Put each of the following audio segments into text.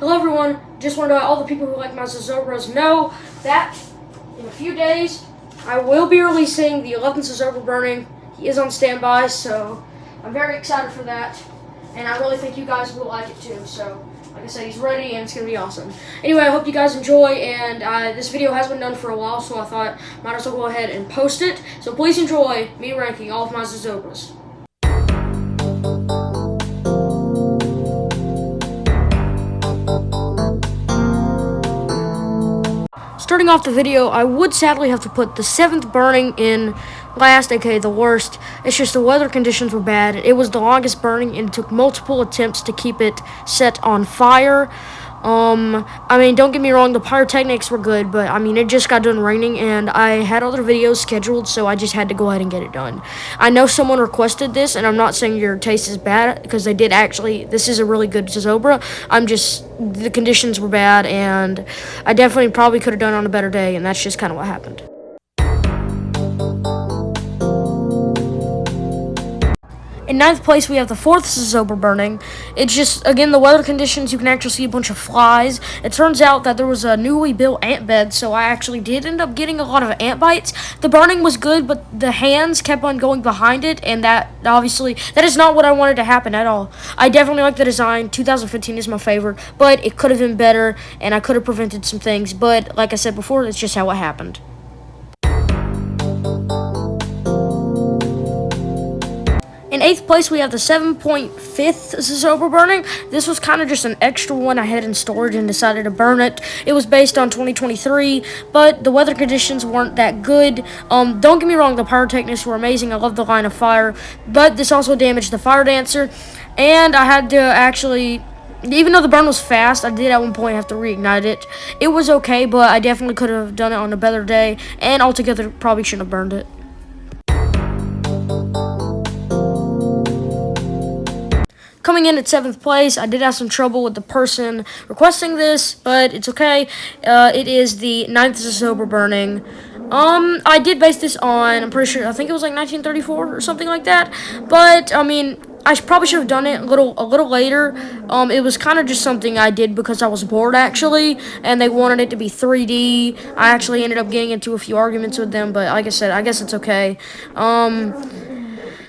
Hello everyone, just wanted to let all the people who like my Zozobras know that in a few days I will be releasing the 11th Zozobra burning. He is on standby, so I'm very excited for that, and I really think you guys will like it too. So like I said, he's ready and it's going to be awesome. Anyway, I hope you guys enjoy, and this video has been done for a while, so I thought might as well go ahead and post it. So please enjoy me ranking all of my Zozobras. Starting off the video, I would sadly have to put the 7th burning in last, aka the worst. It's just the weather conditions were bad. It was the longest burning, and it took multiple attempts to keep it set on fire. I mean, don't get me wrong, the pyrotechnics were good, but I mean, it just got done raining, and I had other videos scheduled, so I just had to go ahead and get it done. I know someone requested this, and I'm not saying your taste is bad, because they did actually. This is a really good Zozobra. The conditions were bad, and I definitely probably could have done it on a better day, and that's just kind of what happened. In 9th place, we have the 4th Zozobra burning. It's just, again, the weather conditions, you can actually see a bunch of flies. It turns out that there was a newly built ant bed, so I actually did end up getting a lot of ant bites. The burning was good, but the hands kept on going behind it, and that is not what I wanted to happen at all. I definitely like the design. 2015 is my favorite, but it could have been better, and I could have prevented some things. But like I said before, it's just how it happened. In 8th place, we have the 7.5th Zozobra burning. This was kind of just an extra one I had in storage and decided to burn it. It was based on 2023, but the weather conditions weren't that good. Don't get me wrong, the pyrotechnics were amazing. I love the line of fire, but this also damaged the fire dancer, and I had to actually... Even though the burn was fast, I did at one point have to reignite it. It was okay, but I definitely could have done it on a better day, and altogether probably shouldn't have burned it. Coming in at 7th place, I did have some trouble with the person requesting this, but it's okay. It is the 9th Zozobra burning. I did base this on, I'm pretty sure, I think it was like 1934 or something like that. But I mean, I probably should have done it a little later. It was kind of just something I did because I was bored, actually, and they wanted it to be 3D. I actually ended up getting into a few arguments with them, but like I said, I guess it's okay.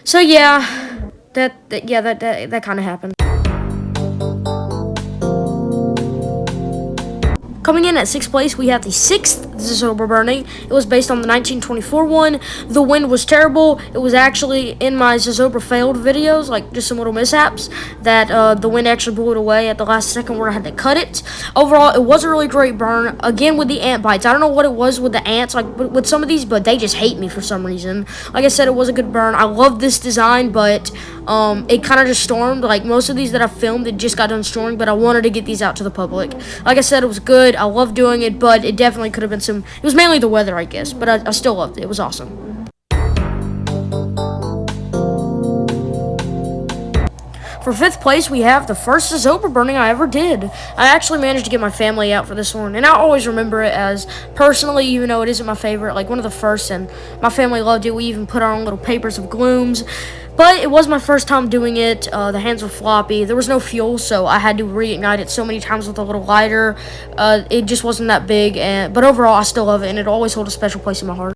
So yeah. That kind of happened. Coming in at 6th place, we have the 6th Zozobra burning. It was based on the 1924 one. The wind was terrible. It was actually in my Zozobra failed videos, like just some little mishaps, that the wind actually blew it away at the last second where I had to cut it. Overall, it was a really great burn. Again, with the ant bites. I don't know what it was with the ants, like with some of these, but they just hate me for some reason. Like I said, it was a good burn. I love this design, but it kind of just stormed. Like most of these that I filmed, it just got done storming, but I wanted to get these out to the public. Like I said, it was good. I love doing it, but it definitely could have been some... It was mainly the weather, I guess, but I still loved it. It was awesome. For 5th place, we have the first Zozobra burning I ever did. I actually managed to get my family out for this one, and I always remember it as, personally, even though it isn't my favorite, like one of the first, and my family loved it. We even put our own little papers of glooms. But it was my first time doing it. The hands were floppy. There was no fuel, so I had to reignite it so many times with a little lighter. It just wasn't that big, but overall, I still love it, and it always holds a special place in my heart.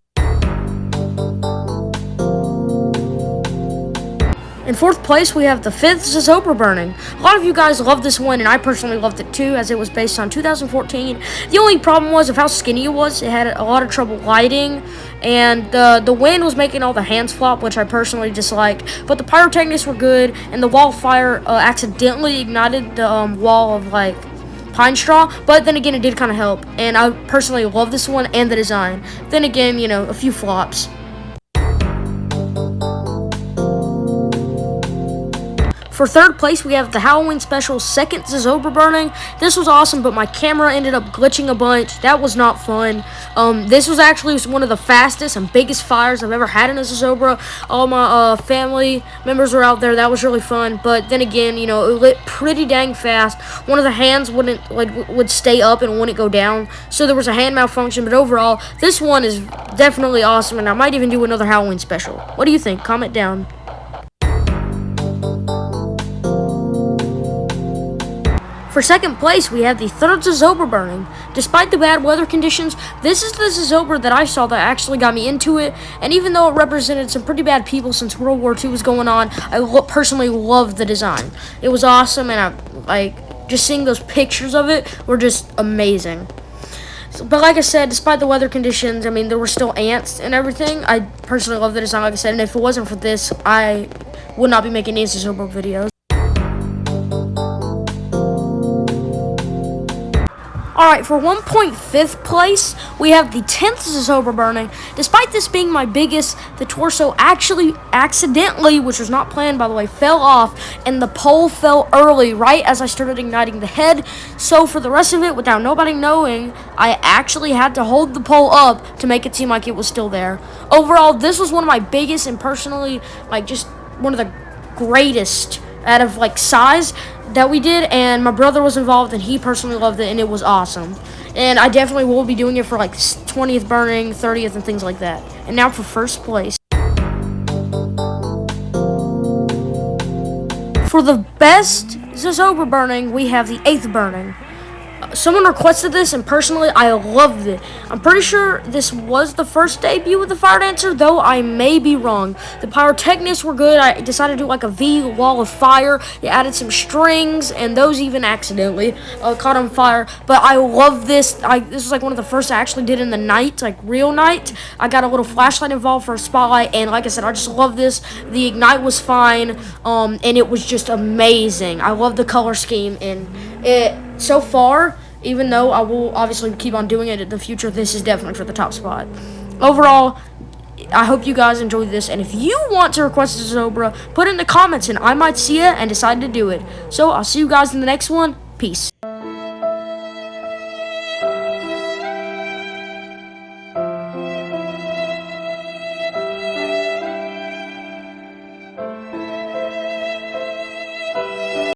In 4th place, we have the 5th Zozobra burning. A lot of you guys love this one, and I personally loved it too, as it was based on 2014. The only problem was of how skinny it was. It had a lot of trouble lighting, and the wind was making all the hands flop, which I personally disliked. But the pyrotechnics were good, and the wall of fire accidentally ignited the wall of like pine straw, but then again, it did kind of help. And I personally love this one and the design. Then again, you know, a few flops. For 3rd place, we have the Halloween Special 2nd Zozobra burning. This was awesome, but my camera ended up glitching a bunch. That was not fun. This was actually one of the fastest and biggest fires I've ever had in a Zozobra. All my family members were out there. That was really fun. But then again, you know, it lit pretty dang fast. One of the hands would stay up and wouldn't go down. So there was a hand malfunction. But overall, this one is definitely awesome, and I might even do another Halloween special. What do you think? Comment down. For second place, we have the third Zozobra burning. Despite the bad weather conditions, this is the Zozobra that I saw that actually got me into it. And even though it represented some pretty bad people since World War II was going on, I personally loved the design. It was awesome, and just seeing those pictures of it were just amazing. But like I said, despite the weather conditions, I mean, there were still ants and everything. I personally love the design, like I said, and if it wasn't for this, I would not be making any Zozobra videos. Alright, for 1.5th place, we have the 10th Zozobra burning. Despite this being my biggest, the torso actually accidentally, which was not planned by the way, fell off, and the pole fell early, right as I started igniting the head. So for the rest of it, without nobody knowing, I actually had to hold the pole up to make it seem like it was still there. Overall, this was one of my biggest and personally, just one of the greatest out of size that we did, and my brother was involved and he personally loved it, and it was awesome. And I definitely will be doing it for 20th burning, 30th, and things like that. And now for first place. For the best Zozobra burning, we have the 8th burning. Someone requested this, and personally, I loved it. I'm pretty sure this was the first debut with the Fire Dancer, though I may be wrong. The pyrotechnics were good. I decided to do a V wall of fire. It added some strings, and those even accidentally caught on fire. But I love this. This was one of the first I actually did in the night, real night. I got a little flashlight involved for a spotlight, and like I said, I just love this. The ignite was fine, and it was just amazing. I love the color scheme, and so far, even though I will obviously keep on doing it in the future, this is definitely for the top spot. Overall, I hope you guys enjoyed this, and if you want to request a Zozobra, put it in the comments, and I might see it and decide to do it. So, I'll see you guys in the next one. Peace.